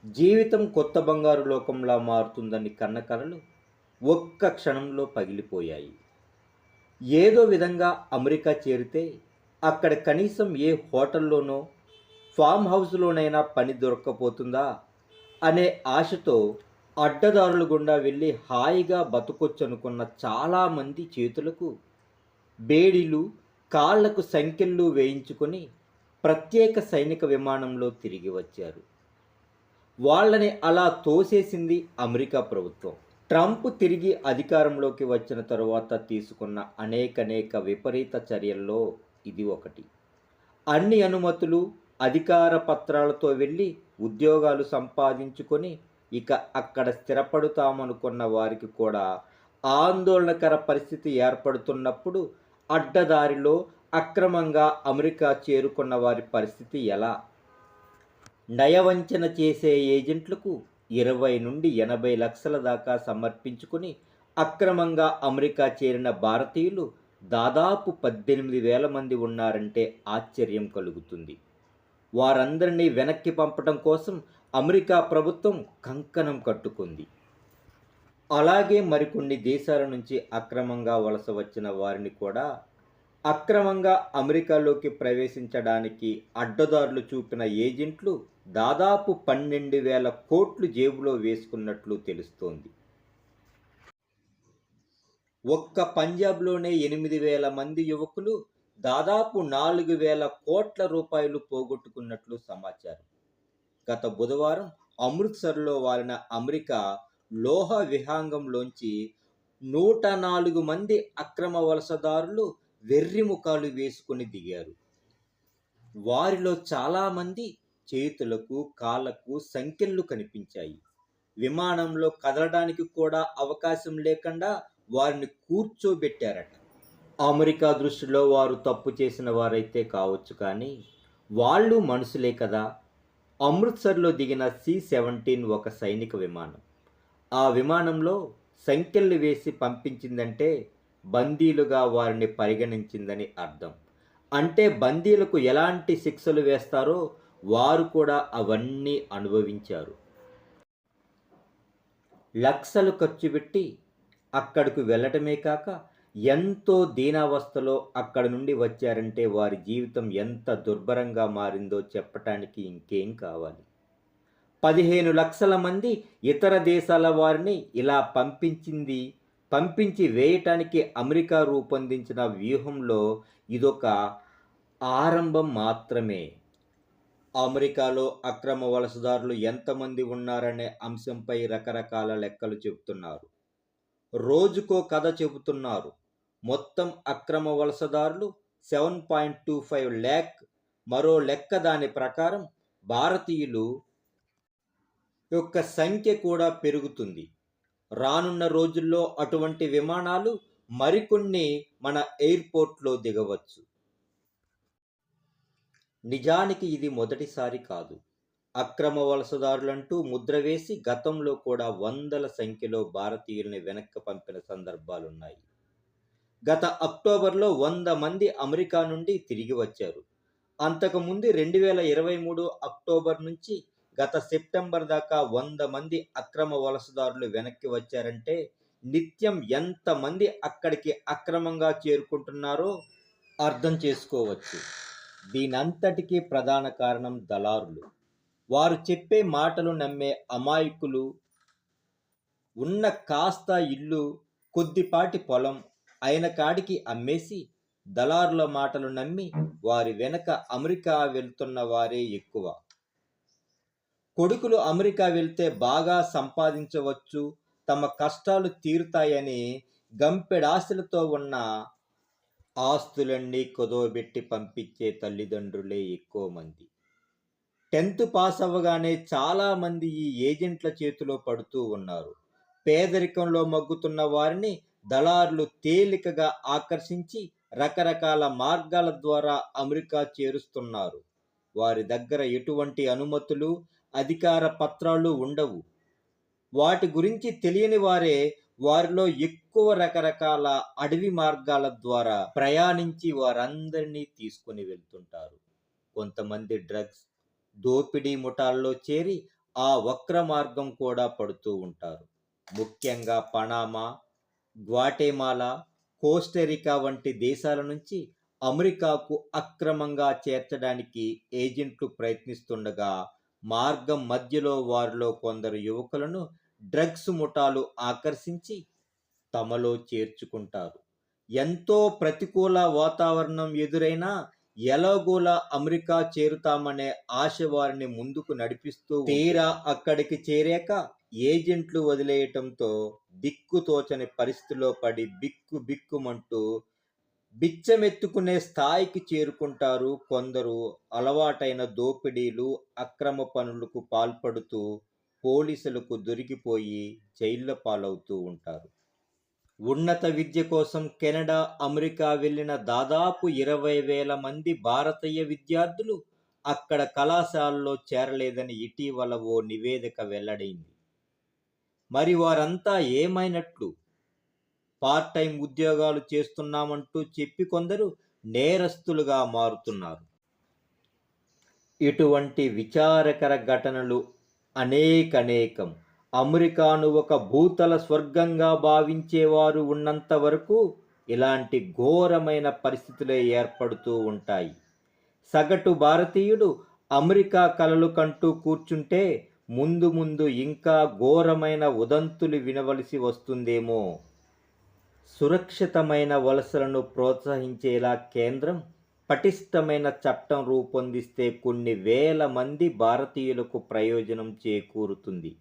జీవితం కొత్త బంగారు లోకంలా మారుతుందని కన్న కలలు ఒక్క క్షణంలో పగిలిపోయాయి. ఏదో విధంగా అమెరికా చేరితే అక్కడ కనీసం ఏ హోటల్లోనో, ఫామ్ హౌస్‌లోనైనా పని దొరక్కపోతుందా అనే ఆశతో అడ్డదారుల గుండా వెళ్ళి హాయిగా బతకొచ్చనుకున్న చాలామంది చేతులకు బేడీలు, కాళ్లకు సంకెళ్ళు వేయించుకొని ప్రత్యేక సైనిక విమానంలో తిరిగి వచ్చారు. వాళ్ళని అలా తోసేసింది అమెరికా ప్రభుత్వం. ట్రంప్ తిరిగి అధికారంలోకి వచ్చిన తరువాత తీసుకున్న అనేకనేక విపరీత చర్యల్లో ఇది ఒకటి. అన్ని అనుమతులు, అధికార పత్రాలతో వెళ్ళి ఉద్యోగాలు సంపాదించుకొని ఇక అక్కడ స్థిరపడుతామనుకున్న వారికి కూడా ఆందోళనకర పరిస్థితి ఏర్పడుతున్నప్పుడు అడ్డదారిలో అక్రమంగా అమెరికా చేరుకున్న వారి పరిస్థితి ఎలా? నయవంచన చేసే ఏజెంట్లకు 20 నుండి 80 లక్షల దాకా సమర్పించుకుని అక్రమంగా అమెరికా చేరిన భారతీయులు దాదాపు 18,000 మంది ఉన్నారంటే ఆశ్చర్యం కలుగుతుంది. వారందరినీ వెనక్కి పంపటం కోసం అమెరికా ప్రభుత్వం కంకణం కట్టుకుంది. అలాగే మరికొన్ని దేశాల నుంచి అక్రమంగా వలస వచ్చిన వారిని కూడా అక్రమంగా అమెరికాలోకి ప్రవేశించడానికి అడ్డదారులు చూపిన ఏజెంట్లు దాదాపు 12,000 కోట్లు జేబులో వేసుకున్నట్లు తెలుస్తోంది. ఒక్క పంజాబ్లోనే 8,000 మంది యువకులు దాదాపు 4,000 కోట్ల రూపాయలు పోగొట్టుకున్నట్లు సమాచారం. గత బుధవారం అమృత్సర్లో వాలిన అమెరికా లోహ విహాంగంలోంచి 104 మంది అక్రమ వలసదారులు వెర్రిముఖాలు వేసుకుని దిగారు. వారిలో చాలామంది చేతులకు, కాళ్లకు సంకెళ్ళు కనిపించాయి. విమానంలో కదలడానికి కూడా అవకాశం లేకుండా వారిని కూర్చోబెట్టారట. అమెరికా దృష్టిలో వారు తప్పు చేసిన వారైతే కావచ్చు, కానీ వాళ్ళు మనుషులే కదా. అమృత్సర్లో దిగిన C-17 ఒక సైనిక విమానం. ఆ విమానంలో సంకెళ్ళు వేసి పంపించిందంటే బందీలుగా వారిని పరిగణించిందని అర్థం. అంటే బందీలకు ఎలాంటి శిక్షలు వేస్తారో వారు కూడా అవన్నీ అనుభవించారు. లక్షలు ఖర్చు పెట్టి అక్కడకు వెళ్ళటమే కాక ఎంతో దీనావస్థలో అక్కడ నుండి వచ్చారంటే వారి జీవితం ఎంత దుర్భరంగా మారిందో చెప్పటానికి ఇంకేం కావాలి. 15 లక్షల మంది ఇతర దేశాల వారిని ఇలా పంపించి వేయటానికి అమెరికా రూపొందించిన వ్యూహంలో ఇదొక ఆరంభం మాత్రమే. అమెరికాలో అక్రమ వలసదారులు ఎంతమంది ఉన్నారనే అంశంపై రకరకాల లెక్కలు చెబుతున్నారు. రోజుకో కథ చెబుతున్నారు. మొత్తం అక్రమ వలసదారులు 7.25 lakh. మరో లెక్క దాని ప్రకారం భారతీయులు యొక్క సంఖ్య కూడా పెరుగుతుంది. రానున్న రోజుల్లో అటువంటి విమానాలు మరికొన్ని మన ఎయిర్పోర్ట్లో దిగవచ్చు. నిజానికి ఇది మొదటిసారి కాదు. అక్రమ వలసదారులంటూ ముద్ర వేసి గతంలో కూడా వందల సంఖ్యలో భారతీయుల్ని వెనక్కి పంపిన సందర్భాలున్నాయి. గత అక్టోబర్లో 100 మంది అమెరికా నుండి తిరిగి వచ్చారు. అంతకుముందు 2023 అక్టోబర్ నుంచి గత సెప్టెంబర్ దాకా 100 మంది అక్రమ వలసదారులు వెనక్కి వచ్చారంటే నిత్యం ఎంతమంది అక్కడికి అక్రమంగా చేరుకుంటున్నారో అర్థం చేసుకోవచ్చు. దీనంతటికీ ప్రధాన కారణం దళారులు. వారు చెప్పే మాటలు నమ్మే అమాయకులు. ఉన్న కాస్త ఇల్లు, కొద్దిపాటి పొలం అయిన కాడికి అమ్మేసి దళారుల మాటలు నమ్మి వారి వెనక అమెరికా వెళ్తున్న వారే ఎక్కువ. కొడుకులు అమెరికా వెళ్తే బాగా సంపాదించవచ్చు, తమ కష్టాలు తీరుతాయని గంపెడాశలతో ఉన్న ఆస్తులన్నీ కుదవబెట్టి పంపించే తల్లిదండ్రులే ఎక్కువ మంది. 10th పాస్ అవ్వగానే చాలామంది ఈ ఏజెంట్ల చేతిలో పడుతూ ఉన్నారు. పేదరికంలో మగ్గుతున్న వారిని దళారులు తేలికగా ఆకర్షించి రకరకాల మార్గాల ద్వారా అమెరికా చేరుస్తున్నారు. వారి దగ్గర ఎటువంటి అనుమతులు, అధికార పత్రాలు ఉండవు. వాటి గురించి తెలియని వారే వారిలో ఎక్కువ రకరకాల అడవి మార్గాల ద్వారా ప్రయాణించి వారందరినీ తీసుకుని వెళ్తుంటారు. కొంతమంది డ్రగ్స్, దోపిడీ ముఠాల్లో చేరి ఆ వక్ర మార్గం కూడా పడుతూ ఉంటారు. ముఖ్యంగా పనామా, గ్వాటెమాలా, కోస్టరికా వంటి దేశాల నుంచి అమెరికాకు అక్రమంగా చేర్చడానికి ఏజెంట్లు ప్రయత్నిస్తుండగా, మార్గం మధ్యలో వారిలో కొందరు యువకులను డ్రగ్స్ ముఠాలు ఆకర్షించి తమలో చేర్చుకుంటారు. ఎంతో ప్రతికూల వాతావరణం ఎదురైనా ఎలాగోలా అమెరికా చేరుతామనే ఆశ వారిని ముందుకు నడిపిస్తూ తీరా అక్కడికి చేరాక ఏజెంట్లు వదిలేయటంతో దిక్కుతోచని పరిస్థితిలో పడి బిక్కుమంటూ బిచ్చమెత్తుకునే స్థాయికి చేరుకుంటారు. కొందరు అలవాటైన దోపిడీలు, అక్రమ పనులకు పాల్పడుతూ పోలీసులకు దొరికిపోయి జైళ్ల పాలవుతూ ఉంటారు. ఉన్నత విద్య కోసం కెనడా, అమెరికా వెళ్లిన దాదాపు 20,000 మంది భారతీయ విద్యార్థులు అక్కడ కళాశాలలో చేరలేదని ఇటీవల ఓ నివేదిక వెల్లడైంది. మరి వారంతా ఏమైనట్లు? పార్ట్ టైం ఉద్యోగాలు చేస్తున్నామంటూ చెప్పి కొందరు నేరస్తులుగా మారుతున్నారు. ఇటువంటి విచారకర ఘటనలు అనేకం. అమెరికాను ఒక భూతల స్వర్గంగా భావించేవారు ఉన్నంత వరకు ఇలాంటి ఘోరమైన పరిస్థితులే ఏర్పడుతూ ఉంటాయి. సగటు భారతీయుడు అమెరికా కలలు కంటూ కూర్చుంటే ముందు ఇంకా ఘోరమైన ఉదంతులు వినవలసి వస్తుందేమో. సురక్షితమైన వలసలను ప్రోత్సహించేలా కేంద్రం పటిష్టమైన చట్టం రూపొందిస్తే కొన్ని వేల మంది భారతీయులకు ప్రయోజనం చేకూరుతుంది.